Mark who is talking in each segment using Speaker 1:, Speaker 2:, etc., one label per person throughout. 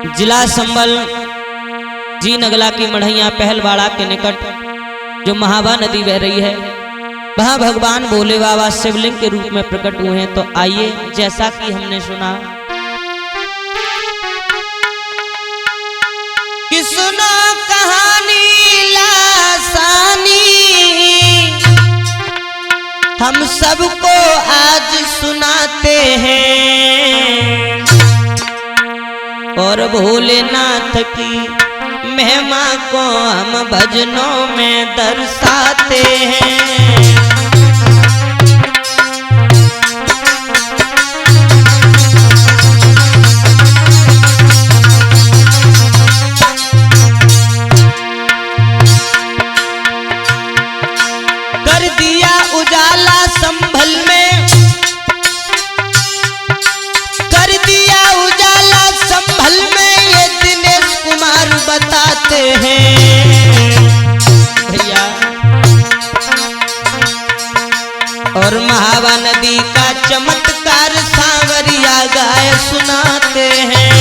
Speaker 1: जिला संबल जी नगला की मढ़ैया पहलवाड़ा के निकट जो महावा नदी बह रही है, वहाँ भगवान भोले बाबा शिवलिंग के रूप में प्रकट हुए हैं। तो आइए, जैसा कि हमने सुना कि सुनो कहानी लासानी, हम सबको आज सुनाते हैं और भोलेनाथ की महिमा को हम भजनों में दर्शाते हैं। कर दिया उजाला संभल में, कर दिया उजाला संभल में, ये दिनेश कुमार बताते हैं भैया। और महावा नदी का चमत्कार सांवरिया गाय सुनाते हैं।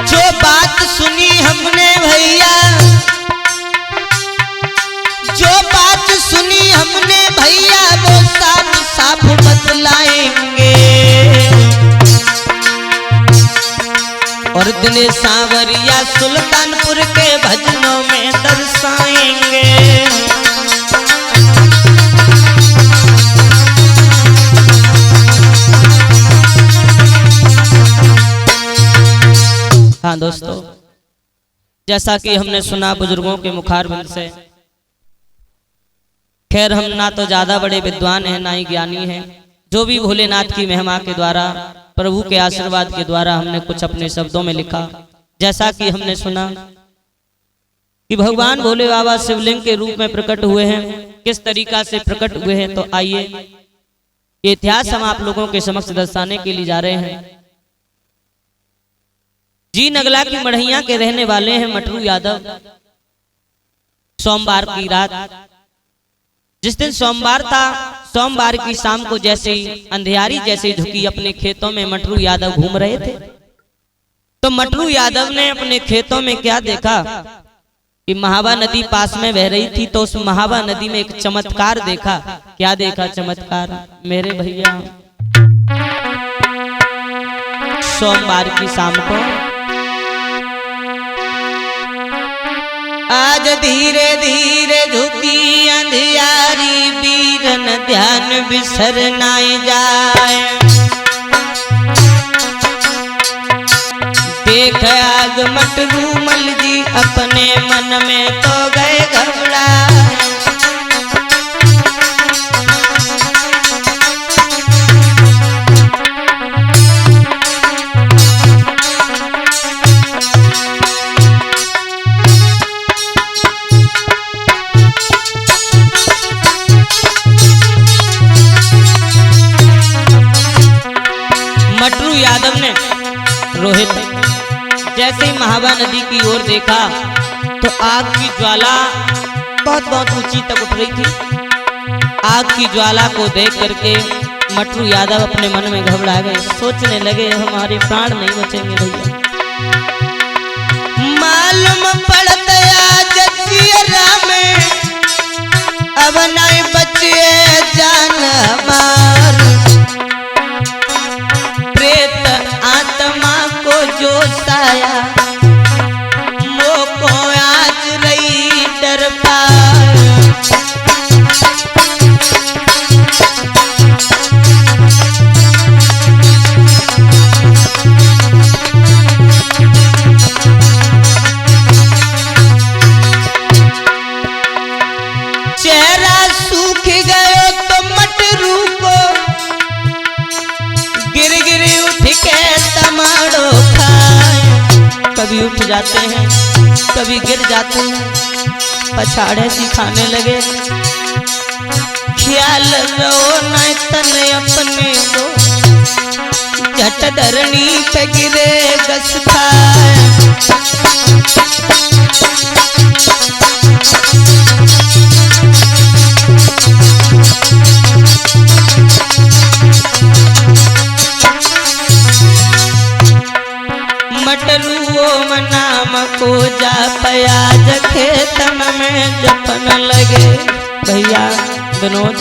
Speaker 1: जो बात सुनी हमने भैया, जो बात सुनी हमने भैया, वो साफ साफ बतलाएंगे और दिनेश सांवरिया सुल्तानपुर के भजनों में दर्शाएंगे। हाँ दोस्तों, जैसा कि हमने सुना बुजुर्गों के मुखारबिंद से, खैर हम ना तो ज्यादा बड़े विद्वान हैं ना ही ज्ञानी हैं, जो भी भोलेनाथ की महिमा के द्वारा, प्रभु के आशीर्वाद के द्वारा हमने कुछ अपने शब्दों में लिखा। जैसा कि हमने सुना कि भगवान भोले बाबा शिवलिंग के रूप में प्रकट हुए हैं, किस तरीका से प्रकट हुए हैं। तो आइए, ये इतिहास हम आप लोगों के समक्ष दर्शाने के लिए जा रहे हैं। जी नगला की मढ़ैया के रहने वाले हैं मटरू यादव। सोमवार की रात, जिस दिन सोमवार था, सोमवार की शाम को जैसे ही अंधियारी जैसे झुकी, अपने खेतों में मटरू यादव घूम रहे थे। तो मटरू यादव ने अपने खेतों में क्या देखा कि महावा नदी पास में बह रही थी। तो उस महावा नदी में एक चमत्कार देखा। क्या देखा चमत्कार मेरे भैया? सोमवार की शाम को आज धीरे धीरे झुकी अंधियारी, बीरन ध्यान बिसर नाई जाए। देख आग मटरू मल जी अपने मन में तो गए घबराए। मटरू यादव ने रोहित जैसे ही महावा नदी की ओर देखा तो आग की ज्वाला बहुत बहुत ऊंची तक उठ रही थी। आग की ज्वाला को देख करके मटरू यादव अपने मन में घबरा गए, सोचने लगे हमारे प्राण नहीं बचेंगे भैया। मालूम पड़ता जजियरा में अब नहीं बचे जान हमार, प्रेत आत्मा को जो साया मोको आज रही डर पार। चेहरा सूख गयो तो मटरू को गिर गिर उठ के तमाड़ो खाए। कभी उठ जाते हैं, कभी गिर जाते हैं, पछाड़े सी खाने लगे। ख्याल रहो न तन अपने को, झट धरनी पे गिरे गस खाए। नाम को जापयाज खेतन में जपन लगे। भैया विनोद,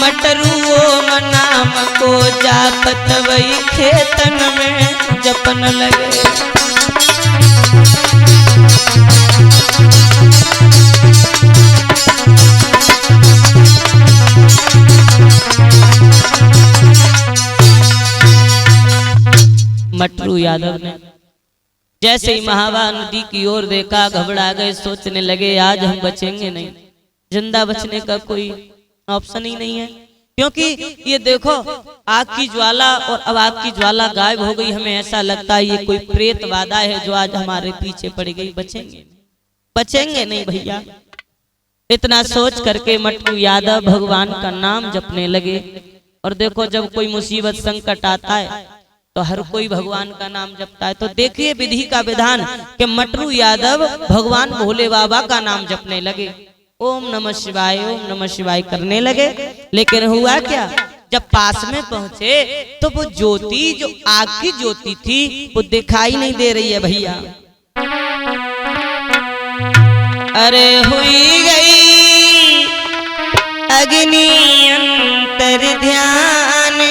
Speaker 1: मटरू ओम नाम को जापत वही खेतन में जपन लगे। मटरू यादव ने जैसे ही महावा नदी की ओर देखा, घबरा गए, सोचने लगे आज हम बचेंगे नहीं, जिंदा बचने का कोई ऑप्शन ही नहीं है। क्योंकि ये देखो आग की ज्वाला, और अब आग की ज्वाला गायब हो गई। हमें ऐसा लगता है ये कोई प्रेत वादा है जो आज हमारे पीछे पड़ गई। बचेंगे नहीं भैया। इतना सोच करके मटरू यादव भगवान का नाम जपने लगे। और देखो जब कोई मुसीबत संकट आता है तो हर कोई भगवान का नाम जपता है। तो देखिए विधि का विधान कि मटरू यादव भगवान भोले बाबा का नाम जपने लगे। ओम नमः शिवाय, ओम नमः शिवाय करने लगे। लेकिन हुआ क्या, जब पास में पहुंचे तो वो ज्योति जो आग की ज्योति थी वो दिखाई नहीं दे रही है भैया। अरे हुई गई अग्नि अंतर ध्यान,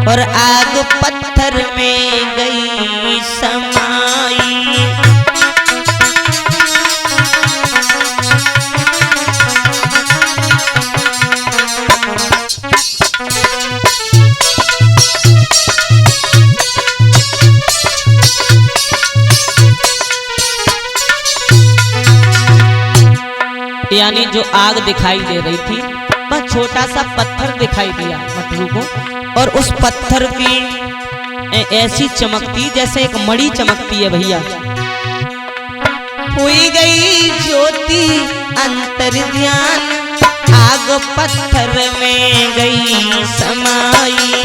Speaker 1: और आग पत्थर में गई समाई। यानी जो आग दिखाई दे रही थी वह छोटा सा पत्थर दिखाई दिया मटरू को, और उस पत्थर की ऐसी चमकती जैसे एक मणि चमकती है भैया। हुई गई ज्योति अंतर ध्यान, आग पत्थर में गई समाई।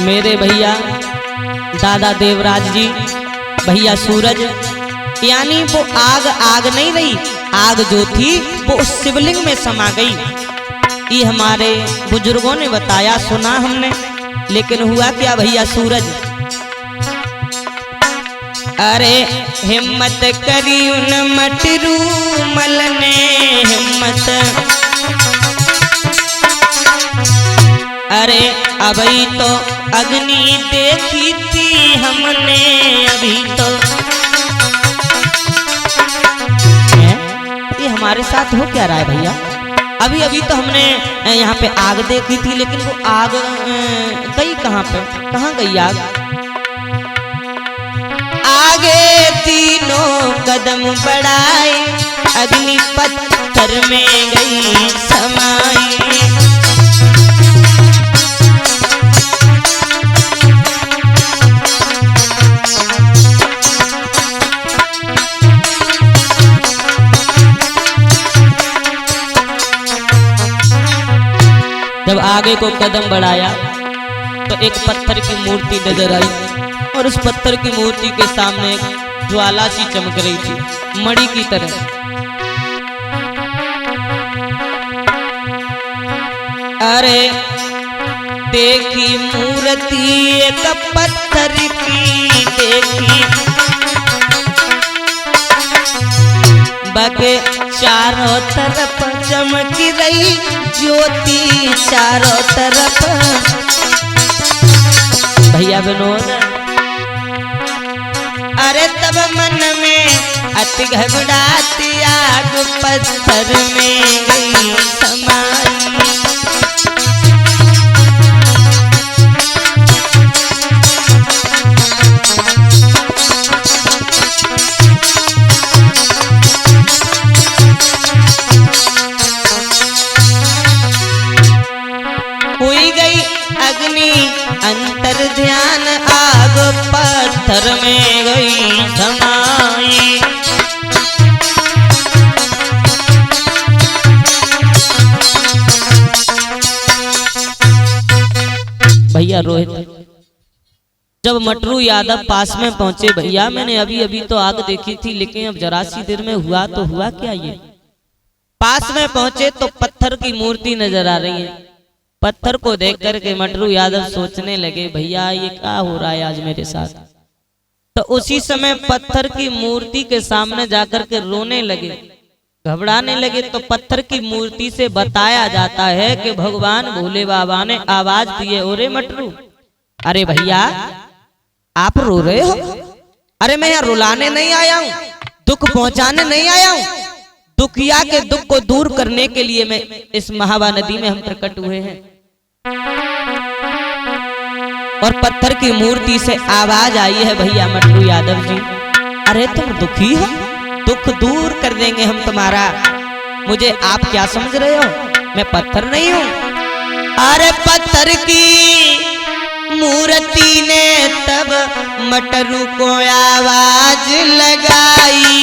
Speaker 1: मेरे भैया दादा देवराज जी, भैया सूरज, यानी वो आग नहीं रही, आग जो थी वो उस शिवलिंग में समा गई। ये हमारे बुजुर्गों ने बताया, सुना हमने। लेकिन हुआ क्या भैया सूरज, अरे हिम्मत करी उन मटरू मल ने हिम्मत, अरे अभी तो अग्नि देखी थी हमने, अभी तो ये हमारे साथ हो क्या रहा है भैया। अभी तो हमने यहाँ पे आग देखी थी, लेकिन वो आग गई कहाँ पे, कहाँ गई आग। आगे तीनों कदम बढ़ाए, अग्नि पत्थर में गई समाई। जब आगे को कदम बढ़ाया तो एक पत्थर की मूर्ति नजर आई, और उस पत्थर की मूर्ति के सामने एक ज्वाला सी चमक रही थी मणि की तरह। अरे देखी मूर्ति एक पत्थर की देखी, बाकी चारों तरफ चमक रही ज्योति चारों तरफ। भैया विनोद, अरे तब मन में अति घबराती आग पत्थर में गई समाई। अंतर ध्यान आग पत्थर में गई समाई। भैया रोहित, जब मटरू यादव पास में पहुंचे, भैया मैंने अभी अभी तो आग देखी थी, लेकिन अब जरा सी देर में हुआ तो हुआ क्या ये। पास में पहुंचे तो पत्थर की मूर्ति नजर आ रही है। पत्थर को देख करके मटरू यादव सोचने लगे, भैया ये क्या हो रहा है आज मेरे साथ। तो उसी समय पत्थर की मूर्ति के सामने जाकर के रोने लगे, घबराने लगे। तो पत्थर की मूर्ति से बताया जाता है कि भगवान भोले बाबा ने आवाज दी है, ओरे मटरू, अरे भैया आप रो रहे हो? अरे मैं यहाँ रुलाने नहीं आया हूँ, दुख पहुंचाने नहीं आया हूँ, दुखिया के दुख को दूर करने के लिए मैं इस महावा नदी में हम प्रकट हुए हैं। और पत्थर की मूर्ति से आवाज आई है, भैया मटरू यादव जी, अरे तुम दुखी हो, दुख दूर कर देंगे हम तुम्हारा। मुझे आप क्या समझ रहे हो, मैं पत्थर नहीं हूं। अरे पत्थर की मूर्ति ने तब मटरू को आवाज लगाई,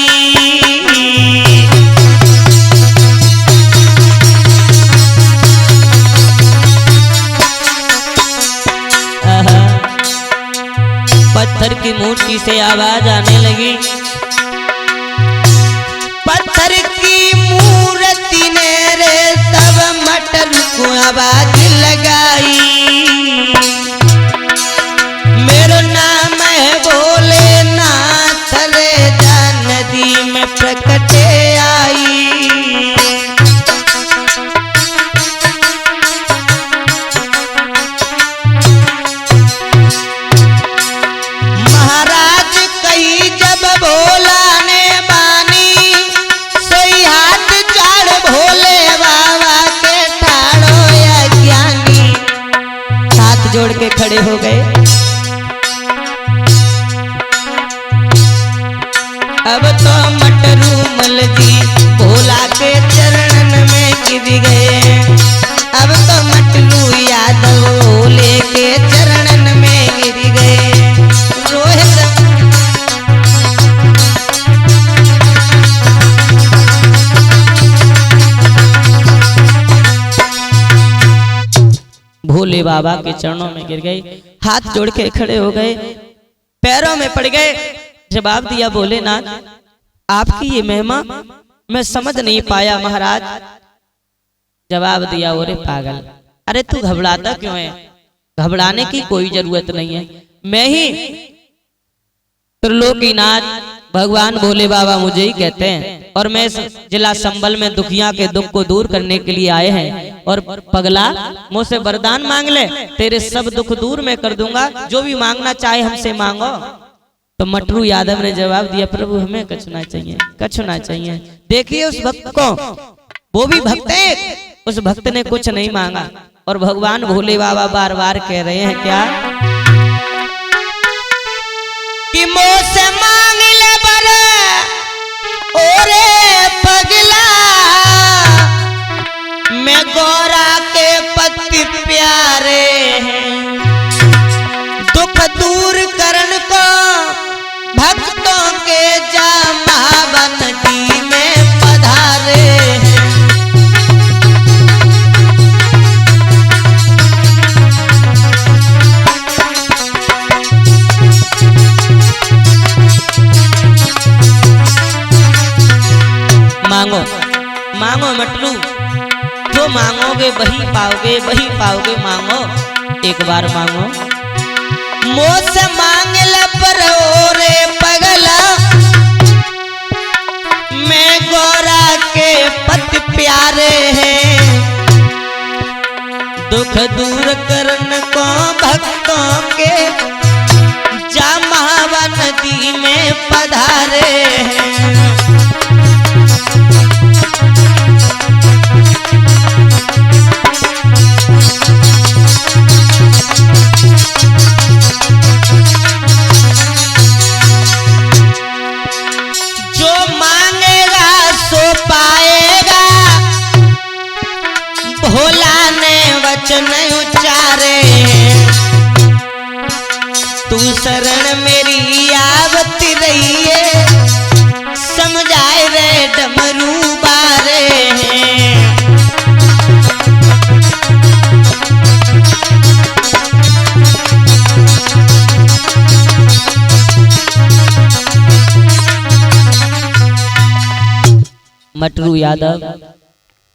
Speaker 1: पत्थर की मूर्ति से आवाज आने लगी। पत्थर की मूर्ति ने रे तब मटरू को आवाज लगाई, मेरा नाम है भोलेनाथ रे, जा नदी में प्रकट आई। महाराज कही जब भोला ने बानी, सोई हाथ चाड़ भोले बाबा के ठाड़ो या ज्ञानी। हाथ जोड़ के खड़े हो गए। अब तो मटरू मल जी भोला के चरणन में गिर गए, अब तो मटरू यादव भोले के चरणन में गिर गए। रोहित भोले बाबा के चरणों में गिर गए, हाथ जोड़ के खड़े हो गए, पैरों में पड़ गए। जवाब दिया, भोलेनाथ आपकी ये महिमा मैं समझ नहीं पाया महाराज। जवाब दिया, ओरे पागल, अरे तू घबराता क्यों है, घबराने की कोई जरूरत नहीं है। मैं ही त्रिलोकीनाथ भगवान भोले बाबा मुझे ही कहते हैं, और मैं जिला संबल में दुखिया के दुख को दूर करने के लिए आए हैं। और पगला मुझसे वरदान मांग ले, तेरे सब दुख दूर मैं कर दूंगा, जो भी मांगना चाहे हमसे मांगो। तो मटरू यादव ने जवाब दिया, प्रभु हमें कछना चाहिए, कछना चाहिए। देखिए उस भक्त को, वो भी भक्त है, उस भक्त ने कुछ नहीं मांगा। और भगवान भोले बाबा बार बार कह रहे हैं क्या कि मोसे मांग ले बरे, ओरे पगला, मैं गौरा के पति प्यारे हैं, दुख दूर करन को भक्तों के जामा नदी में पधारे हैं। मांगो मांगो मटलू, जो मांगोगे वही पाओगे, वही पाओगे। मांगो, एक बार मांगो। मोस मांग ले पर ओरे पगला, मैं गौरा के पति प्यारे हैं, दुख दूर करन को भक्तों के जामावा नदी में पधारे हैं। वचन उच्चारे, तू शरण मेरी आवती रही है, समझाए रे डमरू बारे हैं। मटरू यादव,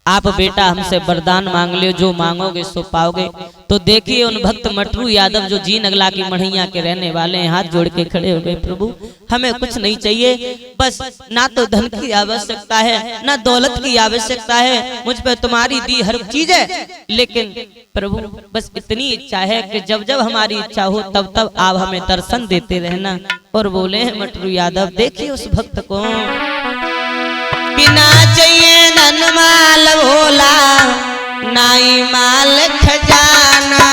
Speaker 1: आप बेटा हमसे वरदान मांग ले, जो मांगोगे सो पाओगे। तो देखिए उन भक्त मटरू यादव जो जी नगला की मढ़ैया के रहने वाले हैं, हाथ जोड़ के खड़े हो गए, प्रभु हमें कुछ नहीं चाहिए, बस ना तो धन की आवश्यकता है ना दौलत की आवश्यकता है, मुझ पे तुम्हारी दी हर चीज है, लेकिन प्रभु बस इतनी इच्छा है कि जब जब हमारी इच्छा हो तब तब आप हमें दर्शन देते रहना। और बोले हैं मटरू यादव, देखिए उस भक्त को कि ना चाहिए धन माल भोला, ना ही माल खजाना,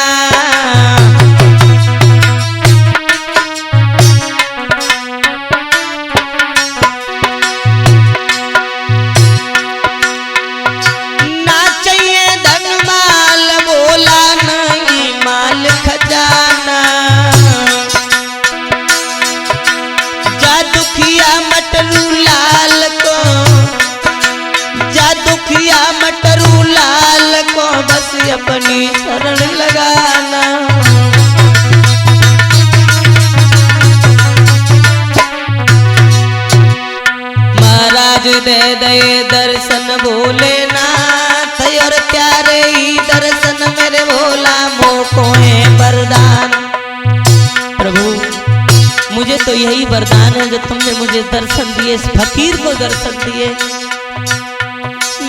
Speaker 1: ना चाहिए धन माल भोला, ना ही माल खजाना, जा दुखिया मटरू लाल को, जा दुखिया मटरू लाल को बस अपनी शरण लगाना। महाराज दे दे दर्शन भोलेनाथ, और प्यारे ही दर्शन मेरे भोला मोको है वरदान। प्रभु मुझे तो यही वरदान है जो तुमने मुझे दर्शन दिए, इस फकीर को दर्शन दिए।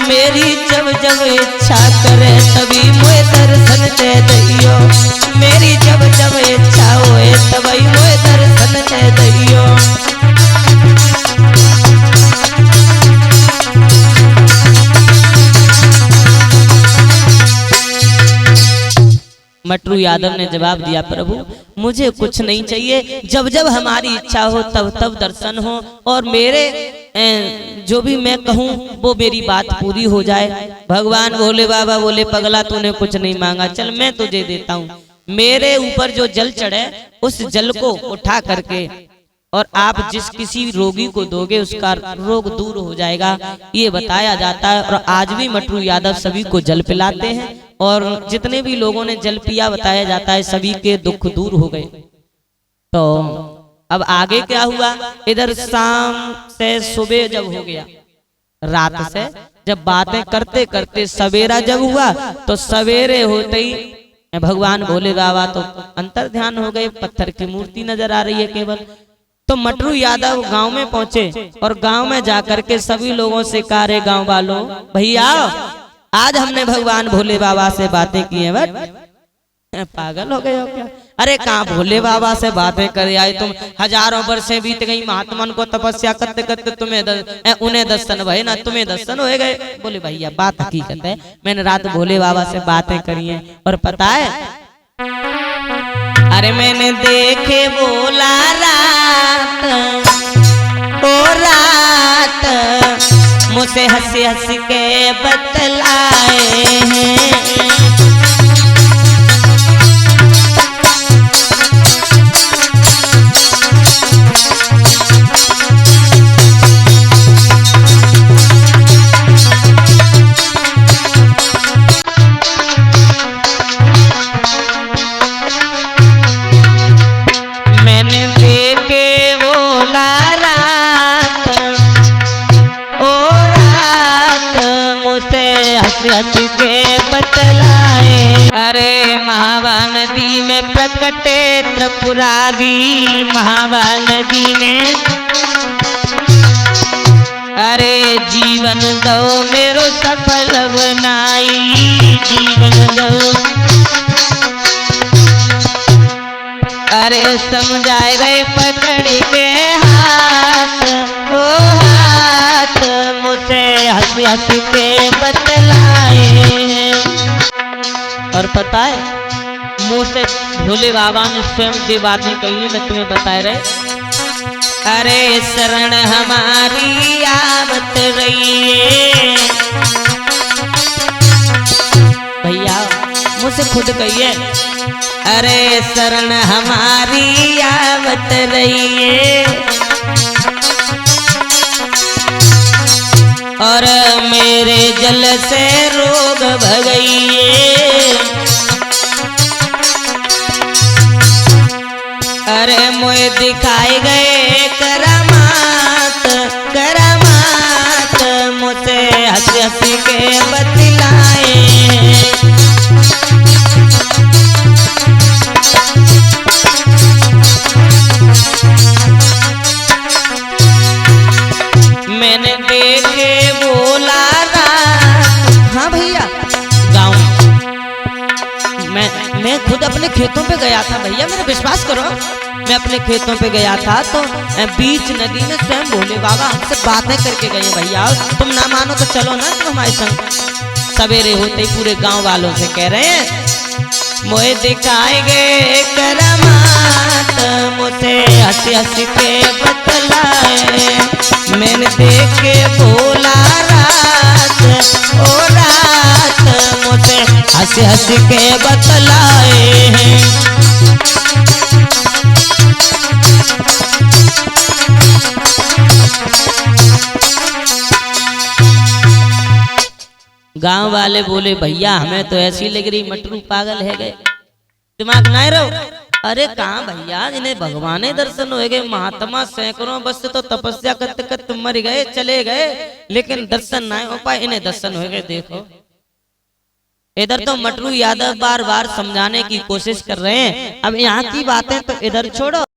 Speaker 1: मेरी जब जब इच्छा करे तभी मुझे दर्शन दे दियो, मेरी जब जब इच्छा होए तभी मुझे दर्शन दे दियो। मटरू यादव ने जवाब दिया, प्रभु मुझे कुछ नहीं चाहिए, जब जब हमारी इच्छा हो तब तब दर्शन हो, और मेरे जो भी मैं कहूँ वो मेरी बात पूरी हो जाए। भगवान भोले बाबा बोले, पगला तूने कुछ नहीं मांगा, चल मैं तुझे देता हूँ। मेरे ऊपर जो जल चढ़े उस जल को उठा करके और आप जिस किसी रोगी को दोगे उसका रोग दूर हो जाएगा, ये बताया जाता है। और आज भी मटरू यादव सभी को जल पिलाते हैं, और जितने भी लोगों ने जल पिया बताया जाता है सभी के दुख दूर हो गए। तो अब आगे क्या हुआ, इधर शाम से सुबह जब हो गया, रात से जब बातें करते करते सवेरा जब हुआ, तो सवेरे होते ही भगवान भोले बाबा तो अंतर ध्यान हो गए, पत्थर की मूर्ति नजर आ रही है केवल। तो मटरू यादव गांव में पहुंचे और गांव में जाकर के सभी लोगों से कहा, रे गांव वालों, भैया आज हमने भगवान भोले बाबा से बातें की हैं। बट पागल हो गए हो क्या? अरे कहाँ भोले बाबा से बातें करे आए तुम, हजारों वर्षे बीत गई, महात्मन को तपस्या करते करते तुम्हें उन्हें दर्शन भय ना तुम्हें दर्शन हो गए। बोले भैया बात हकीकत है, मैंने रात भोले बाबा से बातें करी हैं, और पता है अरे मैंने देखे बोला रात ओ रात, मुझसे हंसी हंसी के बतलाए हैं। के बतलाए, अरे महावा नदी में प्रकटे त्रिपुरारी, महावा नदी में अरे जीवन दो मेरो सफल बनाई, जीवन दो अरे समझाए गए पकड़ के हाथ ओ हाथ, मुझसे हंसी हंसी के बतलाए हैं। और पता है मुँह से भोले बाबा ने स्वयं की बातें कही, मैं तुम्हें बता रहे, अरे शरण हमारी आवत रही है। भैया मुझसे खुद कहिए, अरे शरण हमारी आवत रही है, और मेरे जल से रोग भगइए, अरे मोए दिखाए गए करामात करामात, मुझसे खुद अपने खेतों पे गया था भैया, मेरा विश्वास करो। मैं अपने खेतों पे गया था तो बीच नदी में स्वयं भोले बाबा हमसे बातें करके गए भैया। तुम ना मानो तो चलो ना तुम हमारे संग। सवेरे होते ही पूरे गांव वालों से कह रहे हैं मोए दिखाएंगे करामात, मुझे हंसी हंसी के बतलाए, मैंने देखे भोला रात ओ रात, मुझे हंसी हंसी के बतलाए हैं। गांव वाले बोले भैया हमें तो ऐसी लग रही मटरू पागल है गए, दिमाग ना रहो। अरे कहाँ भैया, इन्हें भगवान दर्शन हो गए, महात्मा सैकड़ों वर्ष तो तपस्या करते करते मर गए चले गए, लेकिन दर्शन ना हो पाए, इन्हें दर्शन हो गए। देखो इधर तो मटरू यादव बार बार समझाने की कोशिश कर रहे हैं, अब यहाँ की बातें तो इधर छोड़ो।